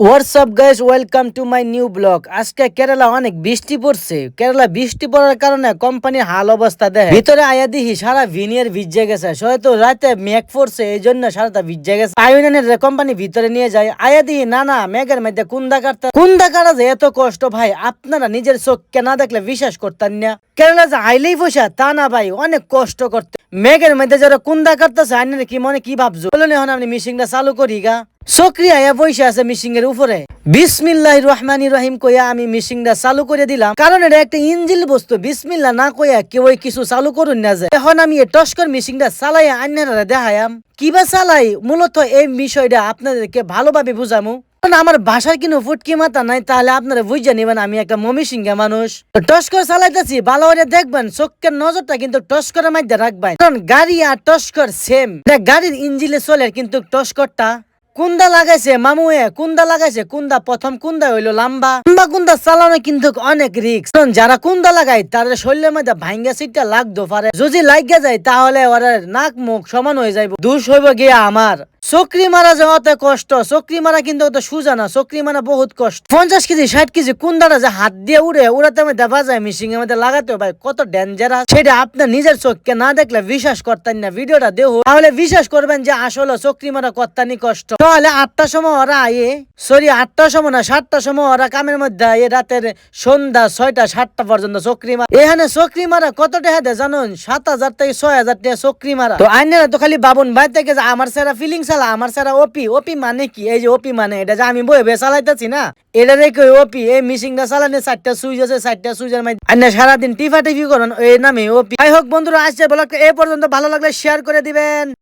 WhatsApp guys, welcome to my new blog. আজকে কেরালা অনেক বৃষ্টি পড়ছে। কেরালা বৃষ্টি পড়ার কারণে কোম্পানির হাল অবস্থা দেখে ভিতরে আয়া দিহি সারা ভিনিয়ার ভিজে গেছে। হয়তো রাতে মেঘ পড়ছে, এই জন্য সারাটা ভিজে গেছে। আয়ুনের কোম্পানি ভিতরে নিয়ে যায়, আয়া দিহি না মেঘের মধ্যে কুন্দা কাটা যে এত কষ্ট ভাই, আপনারা নিজের চোখকে না দেখলে বিশ্বাস করতেন না। কেরালা যে আইলেই পয়সা তা না ভাই, অনেক কষ্ট করতে। মেঘের মধ্যে যারা কুন্দা কাটতেছে, আইনের কি মনে কি ভাবছো বলুন। এখন আপনি মেশিনটা চালু করি গা। সক্রিয় বসে আছে মিশিং এর উপরে। বিসমিল্লাহির রহমানির রহিম কইয়া আমি মিশিংটা চালু করে দিলাম, কারণ এটা একটা ইঞ্জিল বস্তু। বিসমিল্লাহ না কইয়া কেউ কিছু চালু করুন না যায়। এখন আমি টস্কর মিশিংটা চালাইয়া আন্যারা দেখায়াম কিবা চালাই। মূলত এই বিষয়টা আপনাদেরকে ভালোভাবে বুঝামু। আমার ভাষার কিন্তু ফুটকি মাথা নাই, তাহলে আপনারা বুঝে নিবেন আমি একটা মমিসিংহা মানুষ। টস্কর চালাইতেছি, ভালো করে দেখবেন, চোখের নজরটা কিন্তু টস্করের মধ্যে রাখবেন, কারণ গাড়ি আর টস্কর সেম। গাড়ির ইঞ্জিলে চলে, কিন্তু টস্করটা কুন্দা লাগাইছে মামু, কুন্দা লাগাইছে। কুন্দা প্রথম কুন্দা হইলো লম্বা কুন্দা চালানো কিন্তু অনেক রিস্ক। যারা কুন্দা লাগায় তাদের শরীরের মধ্যে ভাঙ্গা সিটটা লাগতে পারে। যদি লাগিয়া যায় তাহলে ওরা নাক মুখ সমান হয়ে যাইব। দোষ হইব গিয়া আমার। চক্রি মারা যাওয়াতে কষ্ট। চক্রি মারা কিন্তু অত সুজা না, চক্রি মারা বহুত কষ্ট। 50 কেজি 60 কেজি কুন্দাটা যে হাত দিয়ে উড়াতে মধ্যে দেখা যায়, মিশিং এর মধ্যে লাগাতে ভাই কত ডেঞ্জারাস, সেটা আপনার নিজের চোখকে না দেখলে বিশ্বাস করতেন না। ভিডিওটা দেখো, তাহলে বিশ্বাস করবেন যে আসলে চক্রি মারা করতানি কষ্ট। তাহলে 8টার সময় ওরা সরি 8টার সময় না 7টার সময় ওরা কামের মধ্যে রাতের সন্ধ্যা 6টা 7টা পর্যন্ত চক্রি মারা। এখানে চক্রি মারা কত টাকা দেয় জানুন? 7,000 থেকে 6,000 টাকা চক্রি মারা। তো আইনেরা তো খালি বাবুন ভাই থেকে আমার সেরা ফিলিংস আমার সারা ওপি মানে কি? এই যে ওপি মানে এটা যে আমি বই চালাইতেছি না, এটা রেখে ওপি। এই মিশিংটা চালানে 4টা সুইচ আছে, 4টা সুইচের মধ্যে আইনা সারাদিন টিফা টিফি করেন, এই নামে ওপি। যাই হোক বন্ধুরা, আসছে ব্লগটা এ পর্যন্ত। ভালো লাগলে শেয়ার করে দিবেন।